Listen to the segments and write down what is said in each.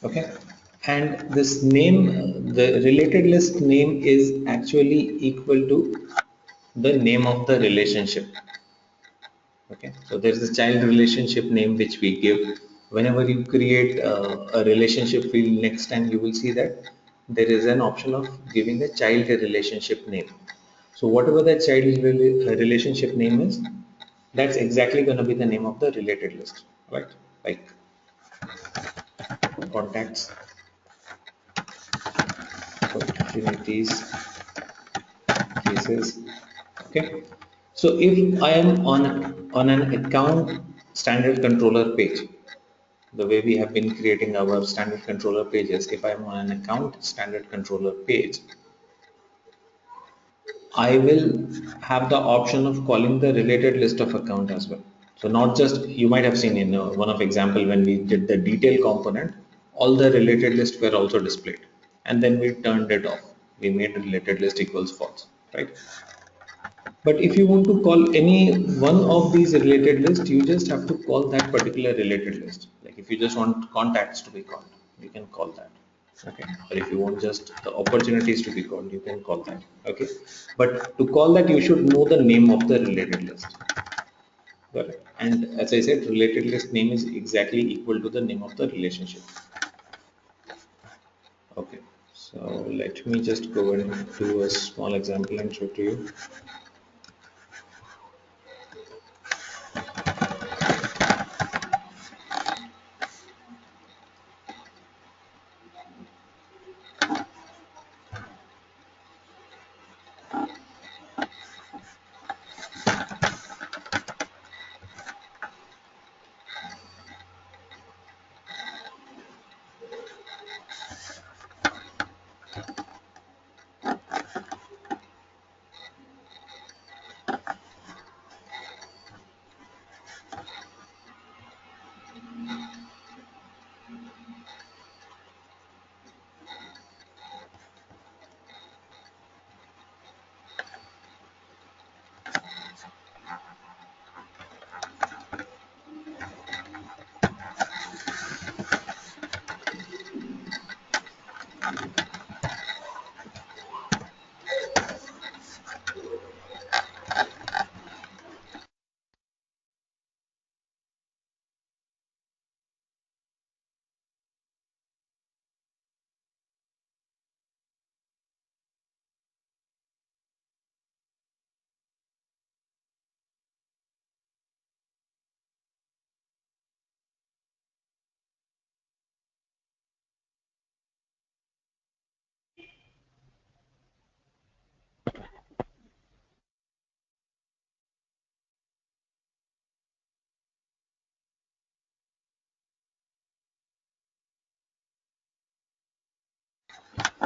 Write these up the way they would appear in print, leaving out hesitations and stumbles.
Okay, and this name, the related list name is actually equal to the name of the relationship. Okay, so there is a child relationship name which we give whenever you create a relationship field. Next time you will see that there is an option of giving a child a relationship name. So whatever that child relationship name is, that's exactly going to be the name of the related list, right? Like contacts, opportunities, cases. Okay, so if I am on an account standard controller page, the way we have been creating our standard controller pages, if I am on an account standard controller page, I will have the option of calling the related list of account as well. So not just, you might have seen in one of example when we did the detail component, all the related lists were also displayed, and then we turned it off. We made related list equals false, right? But if you want to call any one of these related lists, you just have to call that particular related list. Like if you just want contacts to be called, you can call that. Okay. Or if you want just the opportunities to be called, you can call that. Okay. But to call that, you should know the name of the related list. Got it? And as I said, related list name is exactly equal to the name of the relationship. Okay. So let me just go and do a small example and show to you.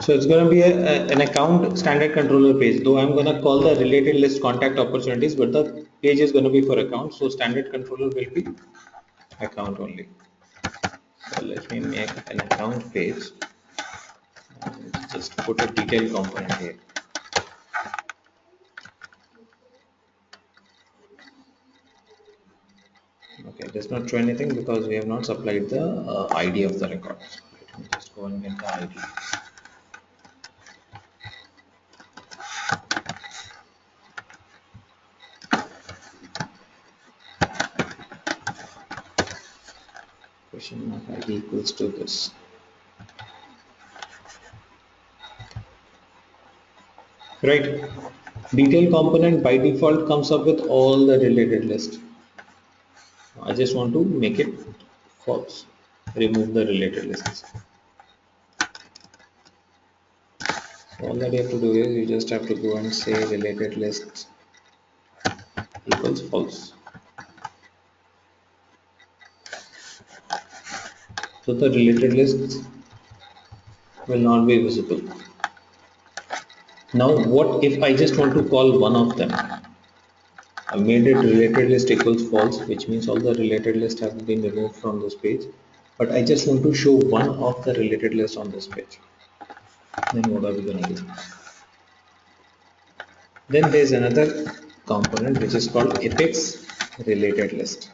So it's going to be an account standard controller page, though I'm going to call the related list contact opportunities, but the page is going to be for account. So standard controller will be account only. So let me make an account page and just put a detail component here. Okay, it does not show anything because we have not supplied the ID of the record. So let me just go and get the ID. Question mark ID equals to this. Right. Detail component by default comes up with all the related list. I just want to make it false. Remove the related lists. So all that you have to do is you just have to go and say related lists equals false. So the related lists will not be visible. Now what if I just want to call one of them? I made it related list equals false, which means all the related lists have been removed from this page. But I just want to show one of the related lists on this page. Then what are we going to do? Then there's another component which is called apex related list.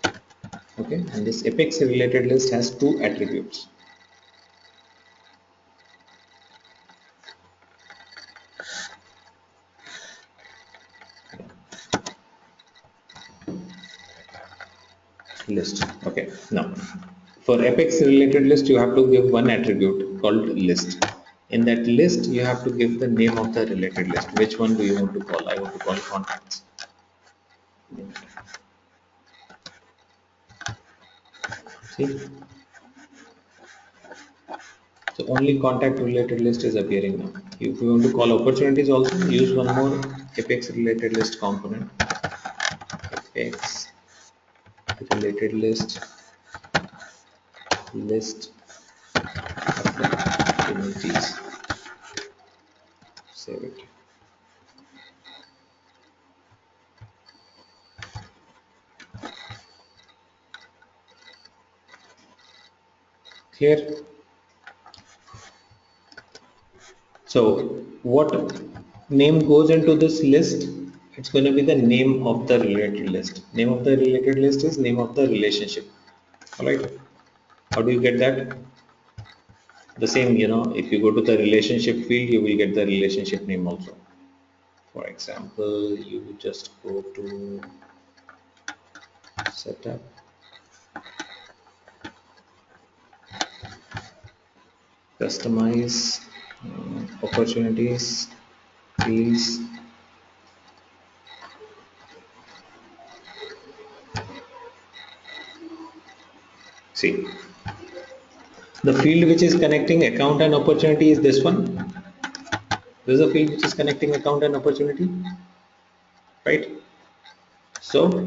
Okay, and this apex related list has two attributes. list. Okay, now for Apex related list, you have to give one attribute called list. In that list, you have to give the name of the related list. Which one do you want to call? I want to call contacts. See, so only contact related list is appearing now. If you want to call opportunities also, use one more Apex related list component. Apex related list opportunities. Save it. Clear? So what name goes into this list? It's going to be the name of the related list. Name of the related list is name of the relationship. All right. How do you get that? The same, if you go to the relationship field, you will get the relationship name also. For example, you just go to setup, customize, opportunities, fields. See, the field which is connecting account and opportunity is this one. This is a field which is connecting account and opportunity, right? So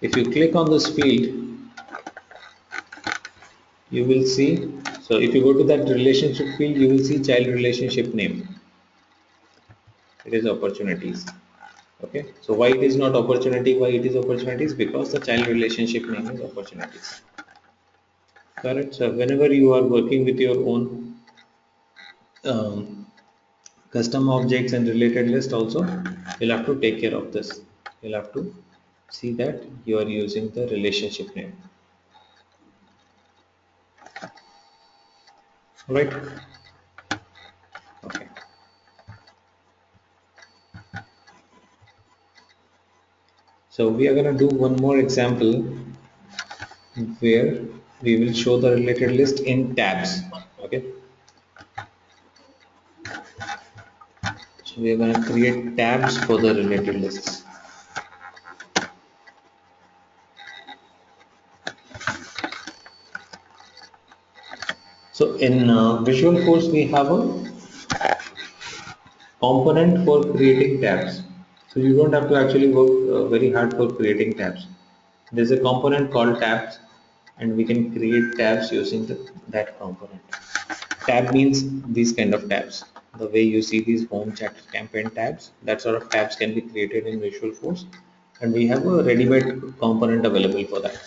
if you click on this field, you will see. So if you go to that relationship field, you will see child relationship name. It is opportunities. Okay. So why it is not opportunity? Why it is opportunities? Because the child relationship name is opportunities. Correct. So whenever you are working with your own um, custom objects and related list also, you'll have to take care of this. You'll have to see that you are using the relationship name. Right? Okay. So we are going to do one more example where we will show the related list in tabs. Okay. So we are going to create tabs for the related lists. So in Visualforce, we have a component for creating tabs. So you don't have to actually work very hard for creating tabs. There's a component called tabs, and we can create tabs using that component. Tab means these kind of tabs. The way you see these home chat campaign tabs, that sort of tabs can be created in Visualforce, and we have a ready-made component available for that.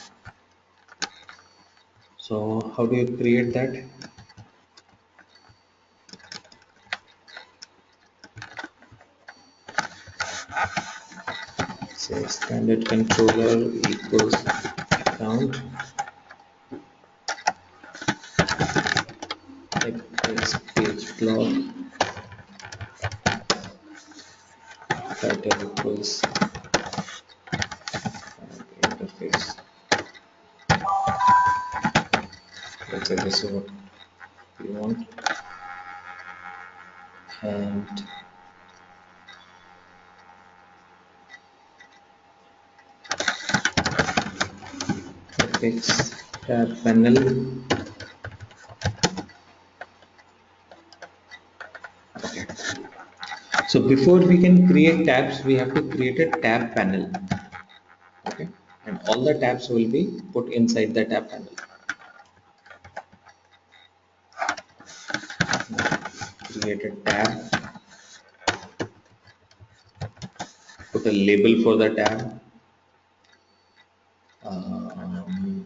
So how do you create that? Say standard controller equals account page blog title equals interface. Let's say this is what we want, and fix tab panel. Okay. So before we can create tabs, we have to create a tab panel. Okay, and all the tabs will be put inside the tab panel. Create a tab, put a label for the tab, um,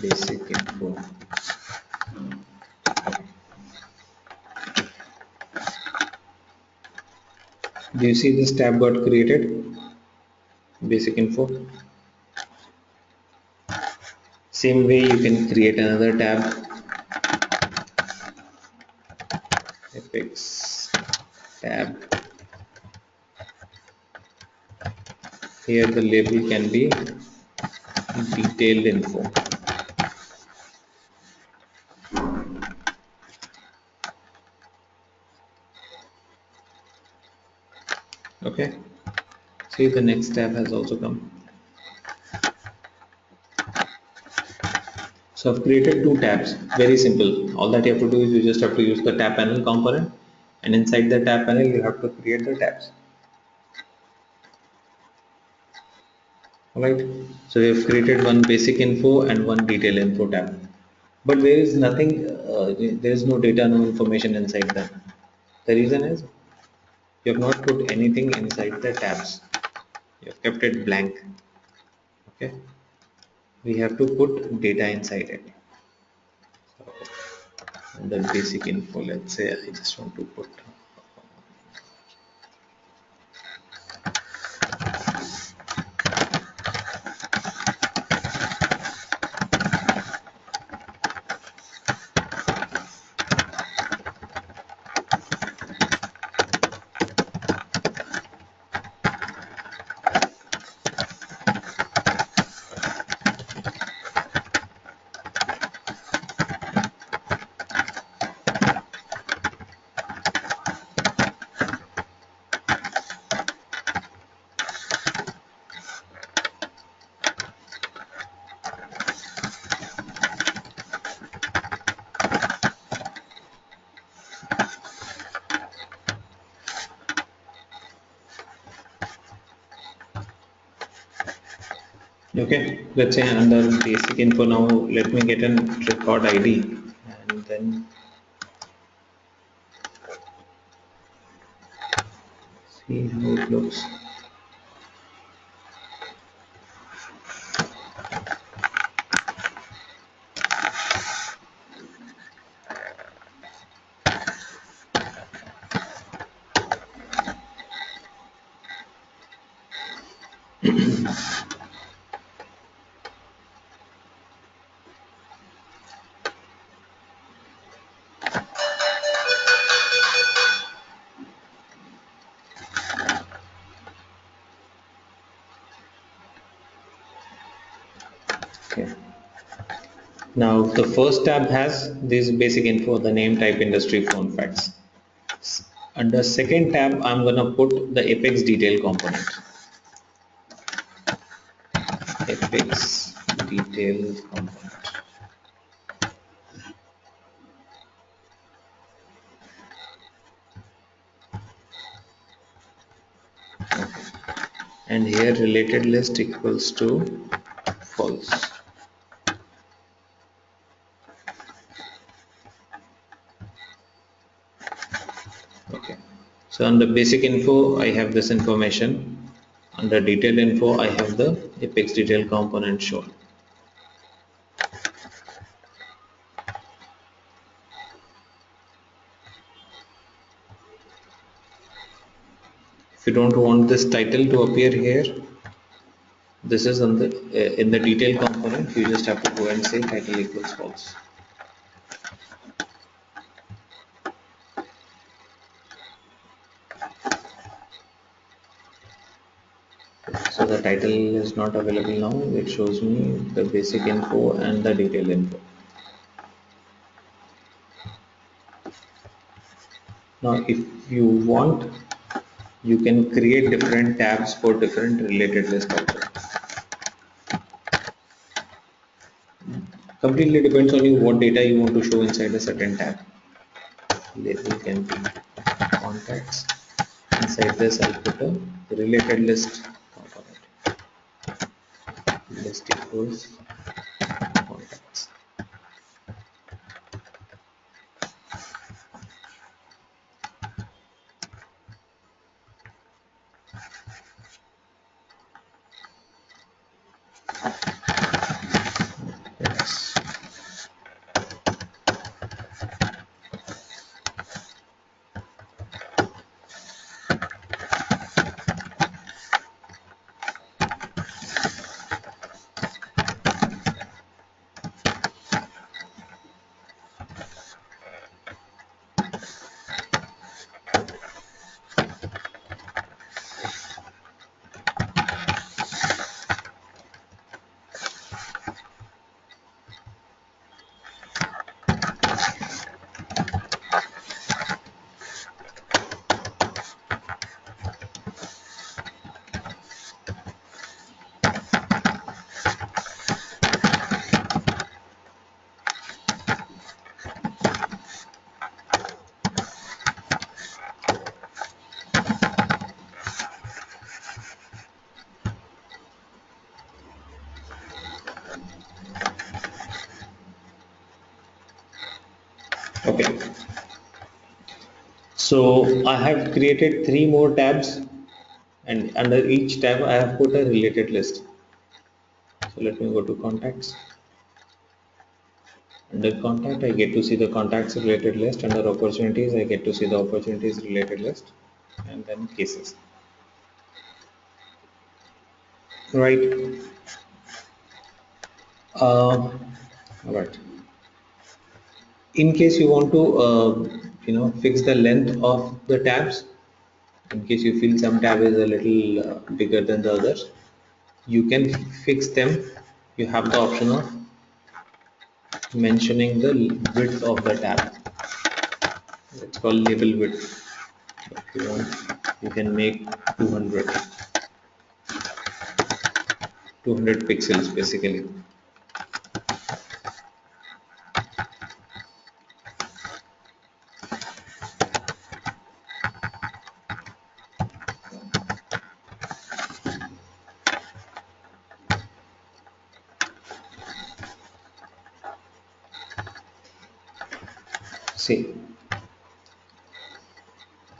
basic info. Do you see this tab got created? Basic info. Same way you can create another tab, Apex tab. Here the label can be detailed info. Okay, see the next tab has also come. So I've created two tabs, very simple. All that you have to do is you just have to use the tab panel component, and inside the tab panel you have to create the tabs. Alright, so we have created one basic info and one detail info tab. But there is nothing, there is no data, no information inside that. The reason is you have not put anything inside the tabs. You have kept it blank. Okay, we have to put data inside it. So the basic info, let's say I just want to put. Okay, let's say under basic info now, let me get an record ID and then see how it looks. Okay. Now the first tab has this basic info, the name, type, industry, phone, facts. Under second tab, I'm gonna put the Apex detail component. Apex detail component. And here related list equals to false. Okay. So under basic info, I have this information. Under detailed info, I have the Apex detail component shown. If you don't want this title to appear here, this is on the in the detail component. You just have to go and say title equals false. So the title is not available now. It shows me the basic info and the detail info. Now, if you want, you can create different tabs for different related list also. Completely depends on you what data you want to show inside a certain tab. Label can be contacts. Inside this, I'll put a related list component. List equals contacts. Yes. Okay, so I have created three more tabs, and under each tab I have put a related list. So let me go to contacts. Under contact, I get to see the contacts related list. Under opportunities, I get to see the opportunities related list, and then cases. Right. All right. In case you want to, fix the length of the tabs, in case you feel some tab is a little bigger than the others, you can fix them. You have the option of mentioning the width of the tab. It's called label width. If you want, you can make 200, 200 pixels basically. See,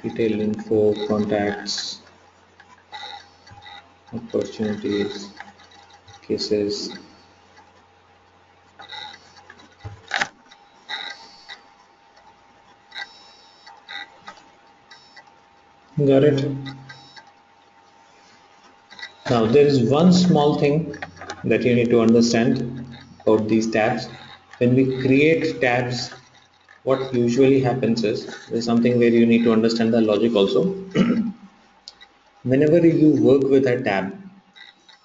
detail info, contacts, opportunities, cases. Got it? Now, there is one small thing that you need to understand about these tabs. When we create tabs, what usually happens is there's something where you need to understand the logic also. Whenever you work with a tab,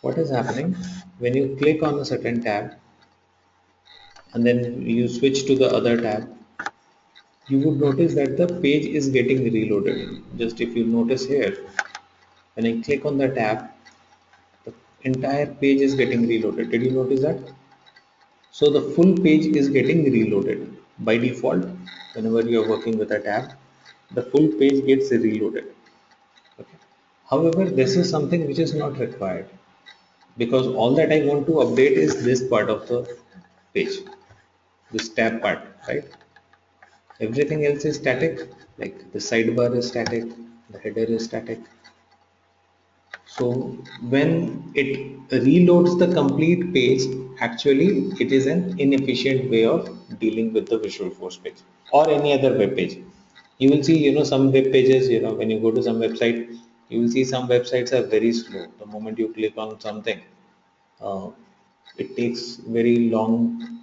what is happening when you click on a certain tab and then you switch to the other tab, you would notice that the page is getting reloaded. Just if you notice here, when I click on the tab, the entire page is getting reloaded. Did you notice that? So the full page is getting reloaded. By default, whenever you are working with a tab, the full page gets reloaded. Okay. However, this is something which is not required because all that I want to update is this part of the page, this tab part, right? Everything else is static, like the sidebar is static, the header is static. So when it reloads the complete page, actually it is an inefficient way of dealing with the Visualforce page or any other web page. You will see, some web pages, when you go to some website, you will see some websites are very slow. The moment you click on something, uh, it takes very long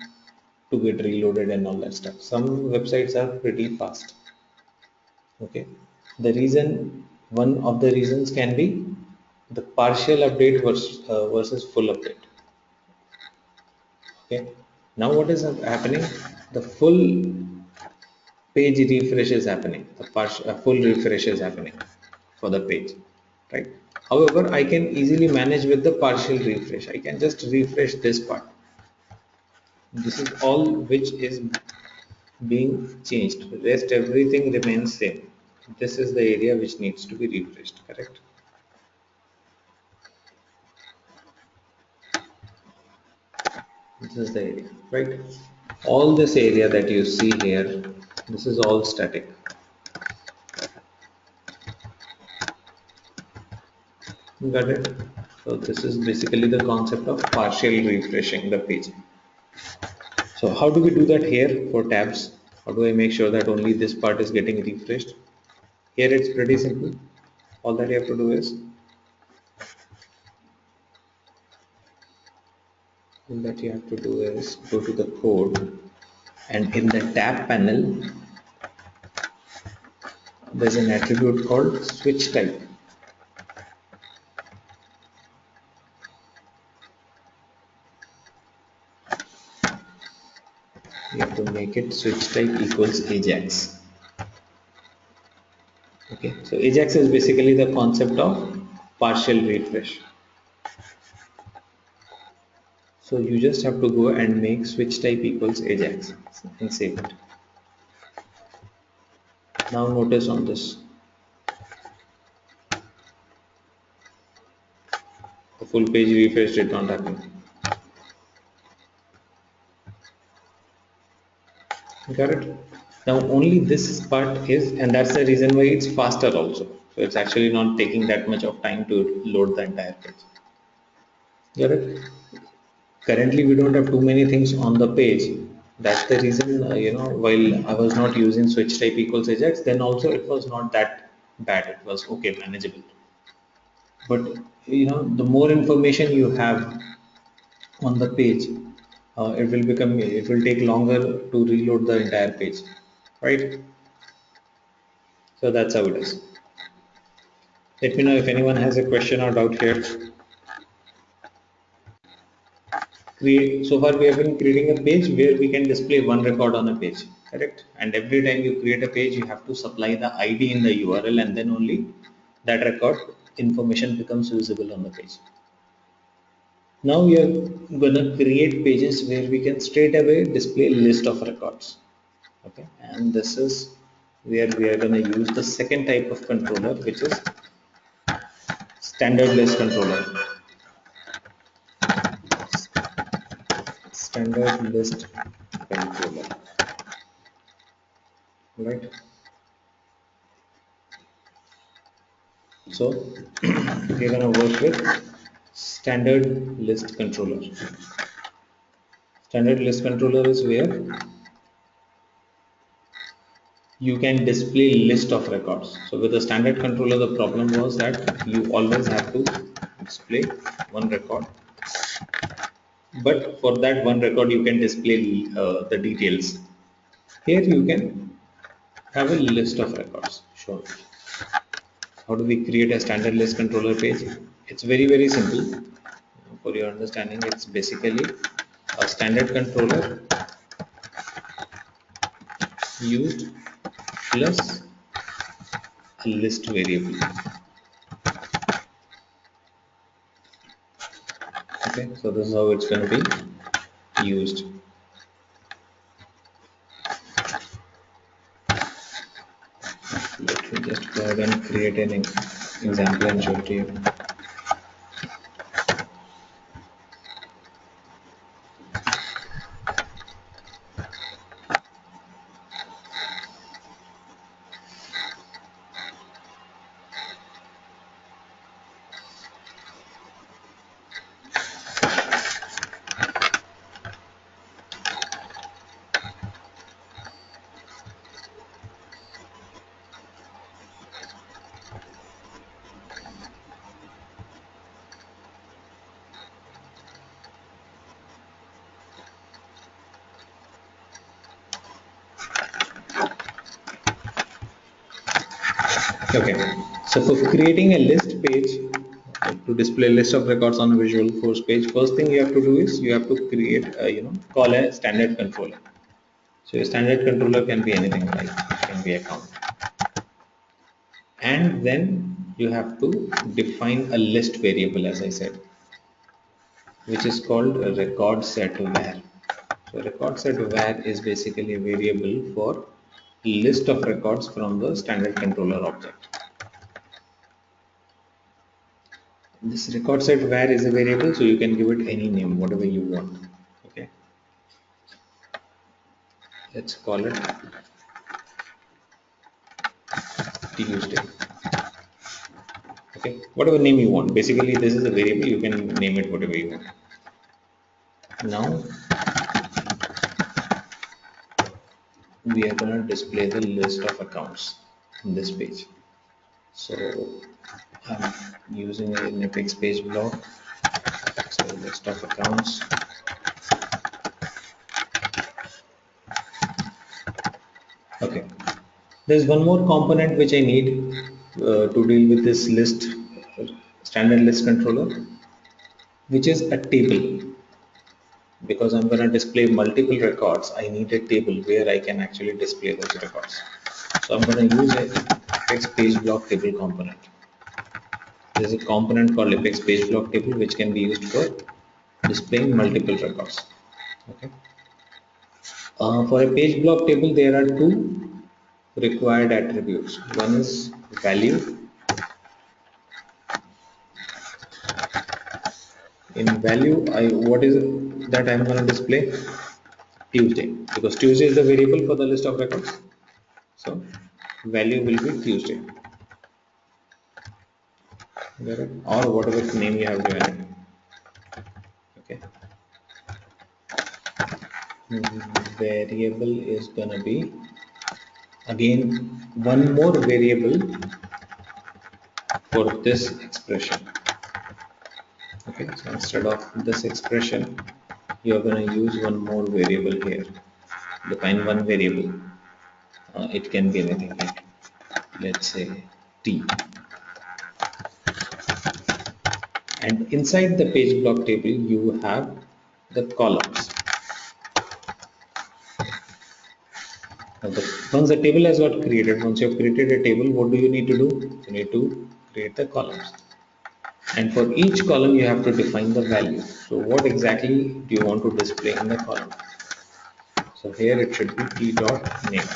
to get reloaded and all that stuff. Some websites are pretty fast. Okay, one of the reasons can be the partial update versus full update. Okay, now what is happening, the full page refresh is happening, the full refresh is happening for the page, right? However, I can easily manage with the partial refresh. I can just refresh this part. This is all which is being changed, rest everything remains same. This is the area which needs to be refreshed, correct? This is the area, right? All this area that you see here, this is all static. Got it? So this is basically the concept of partial refreshing the page. So how do we do that here for tabs? How do I make sure that only this part is getting refreshed? Here it's pretty simple. All that you have to do is go to the code, and in the tab panel there's an attribute called switch type. You have to make it switch type equals Ajax. Okay, so Ajax is basically the concept of partial refresh. So you just have to go and make switch type equals Ajax and save it. Now notice on this, the full page refresh did not happen. Got it? Now only this part is, and that's the reason why it's faster also. So it's actually not taking that much of time to load the entire page. Got it? Currently we don't have too many things on the page. That's the reason, while I was not using switch type equals ajax, then also it was not that bad. It was okay, manageable. But the more information you have on the page, it will take longer to reload the entire page, right? So that's how it is. Let me know if anyone has a question or doubt here. So far we have been creating a page where we can display one record on a page, correct? And every time you create a page, you have to supply the ID in the URL, and then only that record information becomes visible on the page. Now we are gonna create pages where we can straight away display list of records. Okay, and this is where we are gonna use the second type of controller, which is standard list controller. Standard list controller, right? So we're gonna work with standard list controller. Standard list controller is where you can display list of records. So with the standard controller, the problem was that you always have to display one record, but for that one record you can display the details. Here you can have a list of records. Sure. How do we create a standard list controller page? It's very simple. For your understanding, it's basically a standard controller used plus a list variable. Okay, so this is how it's going to be used. Let me just go ahead and create an example and show it to you. Okay, so for creating a list page, to display list of records on a Visualforce page, first thing you have to do is you have to create call a standard controller. So a standard controller can be anything, like it can be account, and then you have to define a list variable, as I said, which is called a record set var. So record set var is basically a variable for list of records from the standard controller object. This record set var is a variable, so you can give it any name, whatever you want. Okay, let's call it Tuesday. Okay, whatever name you want. Basically, this is a variable, you can name it whatever you want. Now we are going to display the list of accounts on this page. So I'm using an Apex page block. So list of accounts. Okay, there's one more component which I need to deal with this list, standard list controller, which is a table. Because I'm going to display multiple records, I need a table where I can actually display those records. So I'm going to use a Apex page block table component. There is a component called Apex page block table which can be used for displaying multiple records. Okay. For a page block table, there are two required attributes. One is value. In value, what is it that I'm going to display? Tuesday, because Tuesday is the variable for the list of records. So value will be Tuesday. Or whatever name you have given it. Okay. Variable is gonna be again one more variable for this expression. Okay, so instead of this expression, you are going to use one more variable here. Define one variable. It can be anything like, let's say, t. And inside the page block table, you have the columns. Once the table has got created, once you have created a table, what do you need to do? You need to create the columns. And for each column, you have to define the value. So what exactly do you want to display in the column? So here it should be t dot name.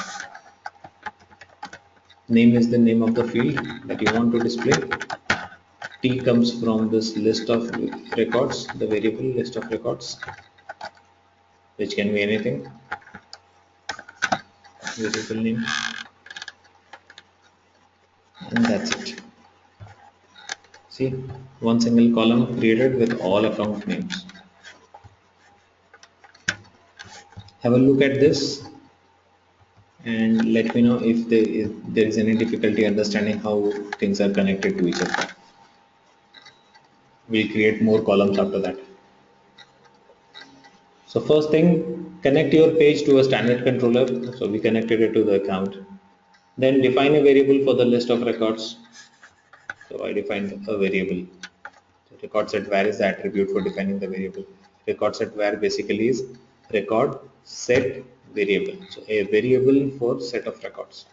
Name is the name of the field that you want to display. T comes from this list of records, the variable list of records, which can be anything. Variable name, and that's it. See, one single column created with all account names. Have a look at this and let me know if there is any difficulty understanding how things are connected to each other. We'll create more columns after that. So first thing, connect your page to a standard controller. So we connected it to the account. Then define a variable for the list of records. So I defined a variable. So record set var is the attribute for defining the variable. Record set var basically is record set variable. So a variable for set of records.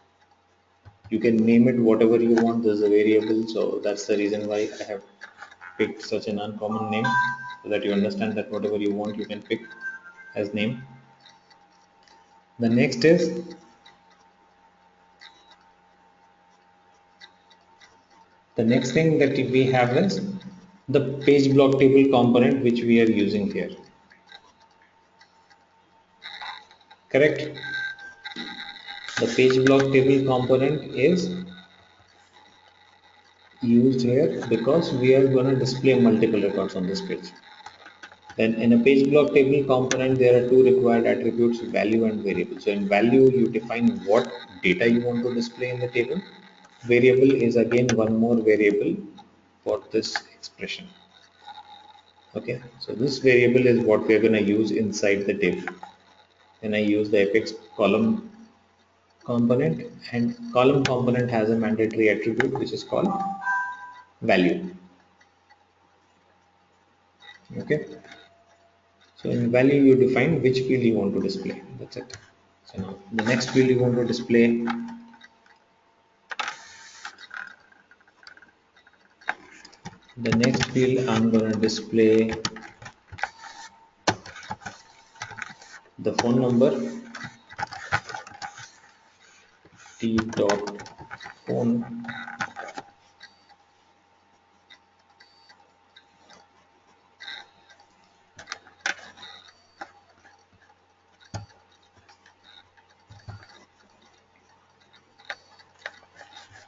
You can name it whatever you want. This is a variable. So that's the reason why I have picked such an uncommon name, so that you understand that whatever you want you can pick as name. The next is the next thing that we have is the page block table component which we are using here. Correct? The page block table component is used here because we are going to display multiple records on this page. Then in a page block table component, there are two required attributes, value and variable. So in value, you define what data you want to display in the table. Variable is again one more variable for this expression. Okay, so this variable is what we are going to use inside the table. Then I use the apex column component, and column component has a mandatory attribute which is called value. Okay, so in value you define which field you want to display. That's it. So now the next field you want to display, the next field I'm going to display the phone number, t dot phone.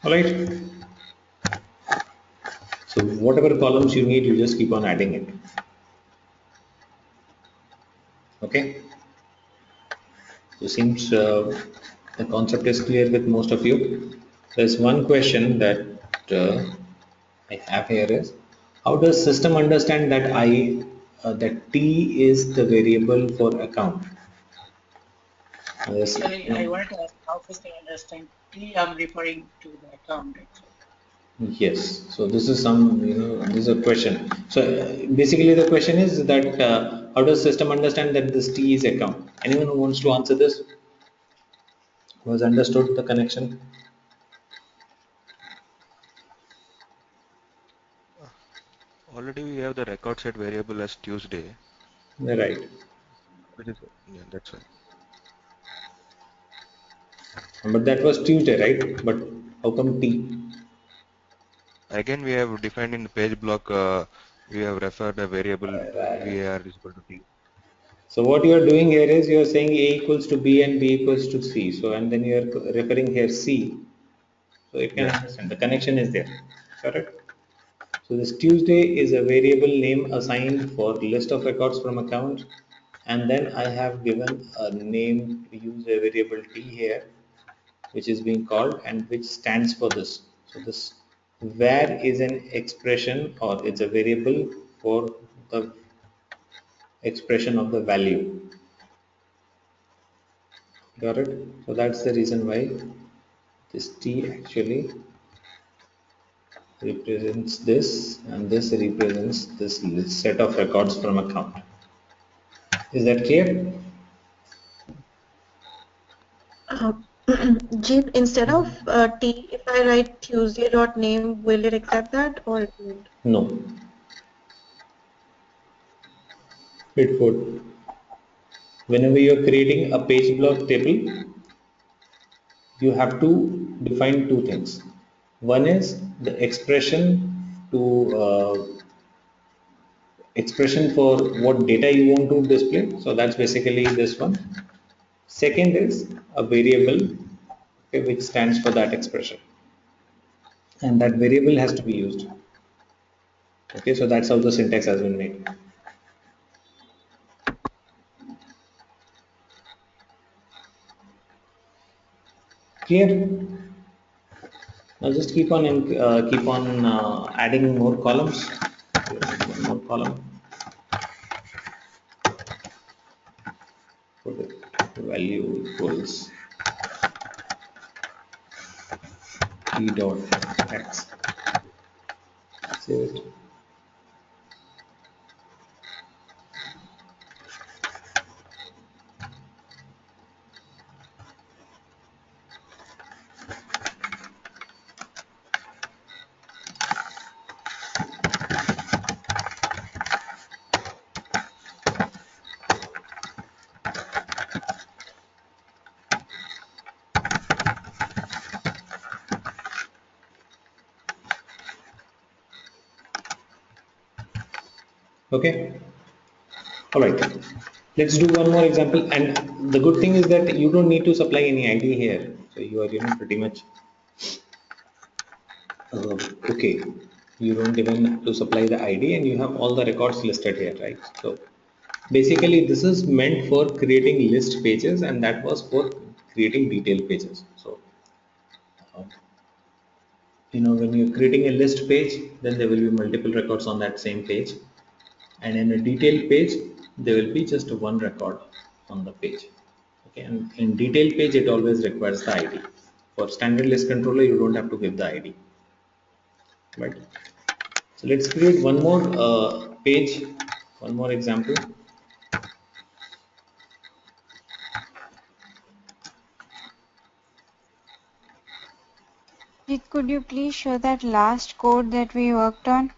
All right. So whatever columns you need, you just keep on adding it. Okay. So seems the concept is clear with most of you. There's one question that I have here is, how does system understand that that T is the variable for account? Yes. I wanted to ask how does they understand T I'm referring to the account actually. Yes, so this is some, this is a question. So basically the question is that how does system understand that this T is account? Anyone who wants to answer this, who has understood the connection? Already we have the record set variable as Tuesday, Right. which is yeah, that's why. But that was Tuesday, right? But how come T? Again, we have defined in the page block. We have referred a variable var is equal to t. So what you are doing here is you are saying A equals to B and B equals to C. So and then you are referring here C. So you can understand the connection is there. Correct? So this Tuesday is a variable name assigned for list of records from account, and then I have given a name, use a variable T here, which is being called and which stands for this. So this var is an expression, or it's a variable for the expression of the value. Got it? So that's the reason why this T actually represents this, and this represents this set of records from account. Is that clear? Uh, Jeep, instead of T, if I write Tuesday dot name, will it accept that or it won't? No, it would. Whenever you're creating a page block table, you have to define two things. One is the expression for what data you want to display. So that's basically this one. Second is a variable, okay, which stands for that expression, and that variable has to be used. Okay, so that's how the syntax has been made. Clear? Now just keep on adding more columns. One more column. Put it value equals p dot x. Save it. Okay. All right. Let's do one more example. And the good thing is that you don't need to supply any ID here. So you are, pretty much okay. You don't even have to supply the ID, and you have all the records listed here, right? So basically, this is meant for creating list pages, and that was for creating detail pages. So uh, when you're creating a list page, then there will be multiple records on that same page, and in a detailed page there will be just one record on the page. Okay, and in detailed page it always requires the ID. For standard list controller you don't have to give the ID, right? So let's create one more page, one more example. Could you please show that last code that we worked on?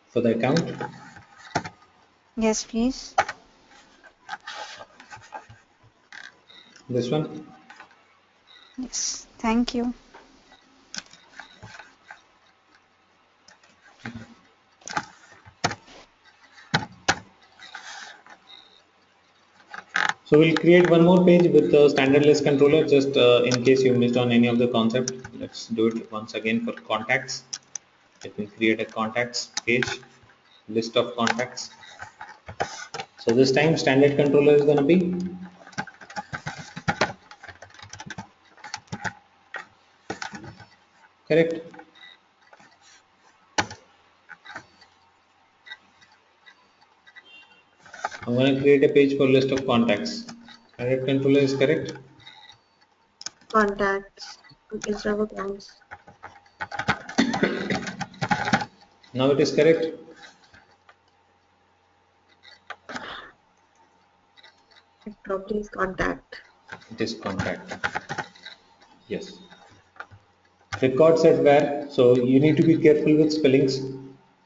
For the account, Yes, please. this one. Yes, thank you. So we'll create one more page with the standard list controller, just in case you missed on any of the concept. Let's do it once again for contacts. Let me create a contacts page, list of contacts. So this time standard controller is going to be correct. I'm going to create a page for list of contacts. Standard controller is correct. Contacts instead of accounts. Now it is correct. It probably is contact. It is contact. Yes. Record set where. So you need to be careful with spellings.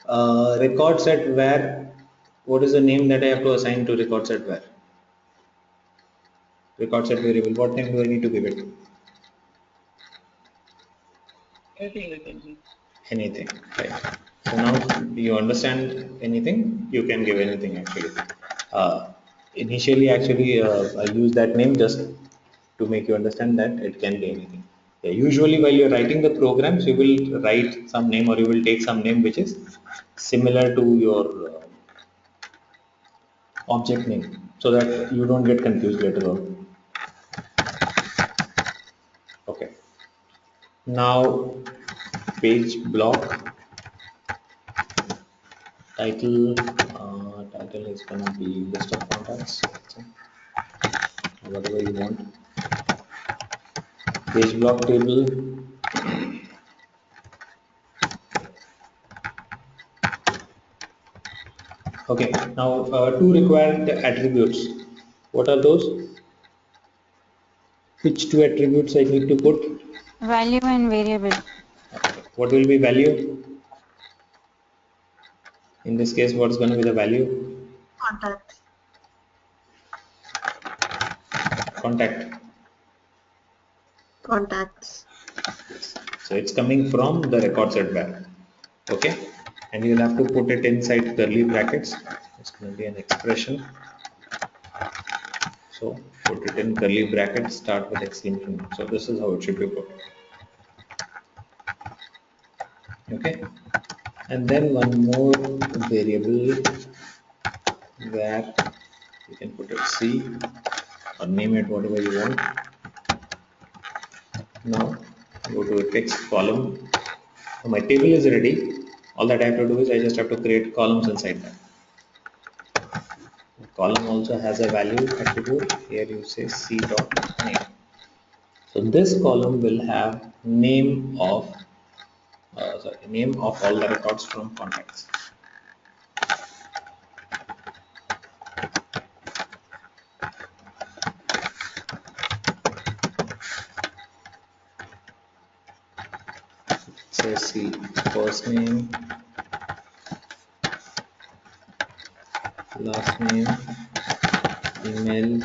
Record set where. What is the name that I have to assign to record set where? Record set variable. What name do I need to give it? Anything we can do. Anything. Right. So now you understand anything. You can give anything actually. Uh, initially actually I use that name just to make you understand that it can be anything. Yeah, usually while you're writing the programs, you will write some name or you will take some name which is similar to your object name so that you don't get confused later on. Okay. Now page block title is gonna be list of contacts, whatever you want. Page block table. Okay, now two required attributes. What are those? Which two attributes I need to put? Value and variable. What will be value? In this case, what's going to be the value? Contacts. Contact. Contacts. So it's coming from the record set var. Okay, and you'll have to put it inside curly brackets. It's going to be an expression. So put it in curly brackets, start with exclamation mark. So this is how it should be put. Okay, and then one more variable where you can put it C or name it whatever you want. Now go to a text column. So my table is ready. All that I have to do is I just have to create columns inside that. The column also has a value attribute. Here you say C dot name. So this column will have name of name of all the records from contacts. Say C first name, last name, email,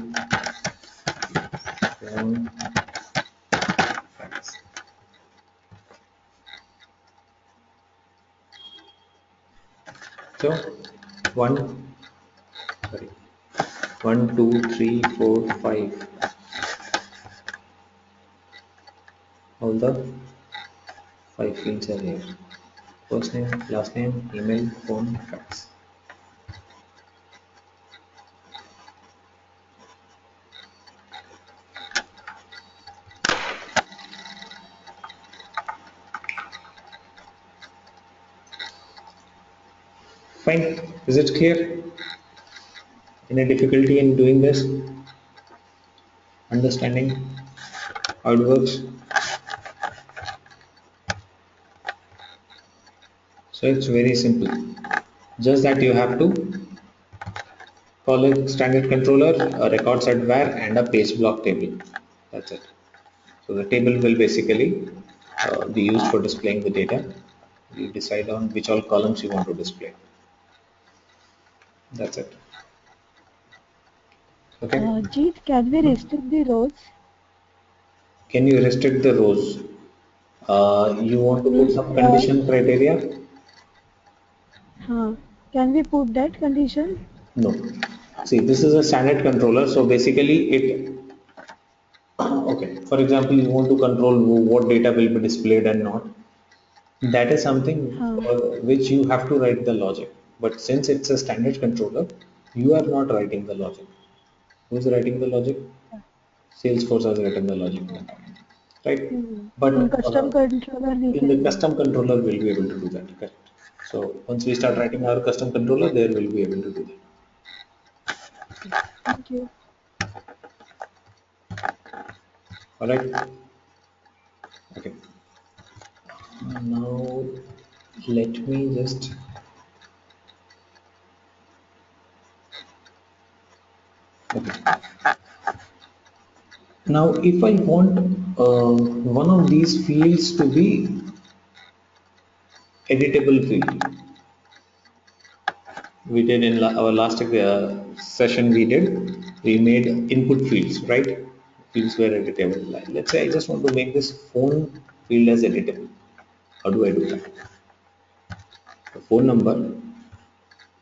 phone, fax. So sorry, 1, 2, 3, 4, 5. All the 5 fields are here. First name, last name, email, phone, fax. Fine. Is it clear? Any difficulty in doing this? Understanding how it works? So it's very simple. Just that you have to call a standard controller, a record set var, and a page block table. That's it. So the table will basically be used for displaying the data. You decide on which all columns you want to display. That's it. Okay. Jeet, can we restrict the rows? Can you restrict the rows? You want to put Means, some condition criteria? can we put that condition? No. See, this is a standard controller. So basically it, okay, for example, you want to control what data will be displayed and not. That is something for which you have to write the logic. But since it's a standard controller, you are not writing the logic. Who's writing the logic? Salesforce has written the logic, right? But In custom controller, we in the can. custom controller, we'll be able to do that. Correct. So once we start writing our custom controller, there we'll be able to do that. Thank you. All right. Okay. Now let me just okay. Now if I want one of these fields to be editable field, we did in our last session we made input fields, right? Fields were editable. Let's say I just want to make this phone field as editable. How do I do that? The phone number,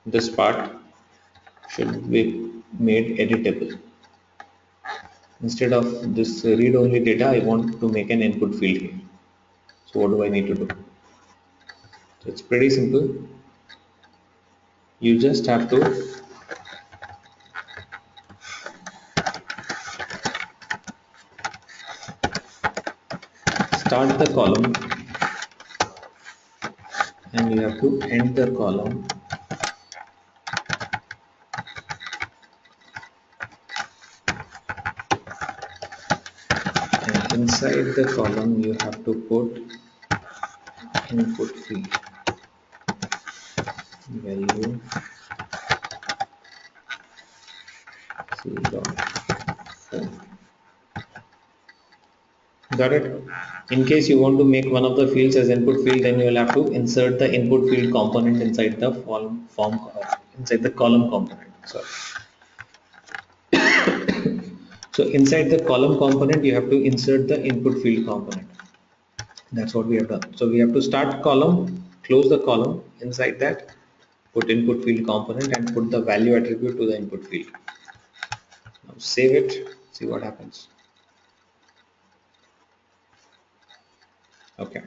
this part should be made editable. Instead of this read-only data, I want to make an input field here. So what do I need to do? So it's pretty simple. You just have to start the column and you have to end the column, and inside the column you have to put input field value c dot form. Got it? In case you want to make one of the fields as input field, then you will have to insert the input field component inside the form inside the column component. Sorry. So inside the column component, you have to insert the input field component. That's what we have done. So we have to start column, close the column, inside that put input field component and put the value attribute to the input field. Now save it, see what happens. Okay.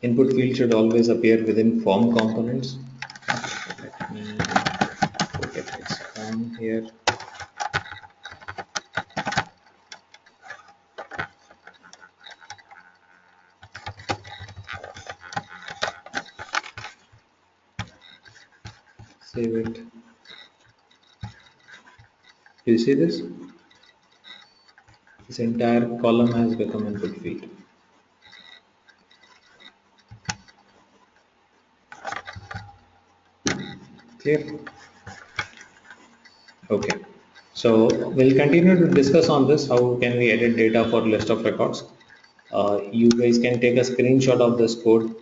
Input field should always appear within form components. Let me put it its form here. Save it. Do you see this? This entire column has become input field. Clear? Okay. So we'll continue to discuss on this. How can we edit data for list of records? You guys can take a screenshot of this code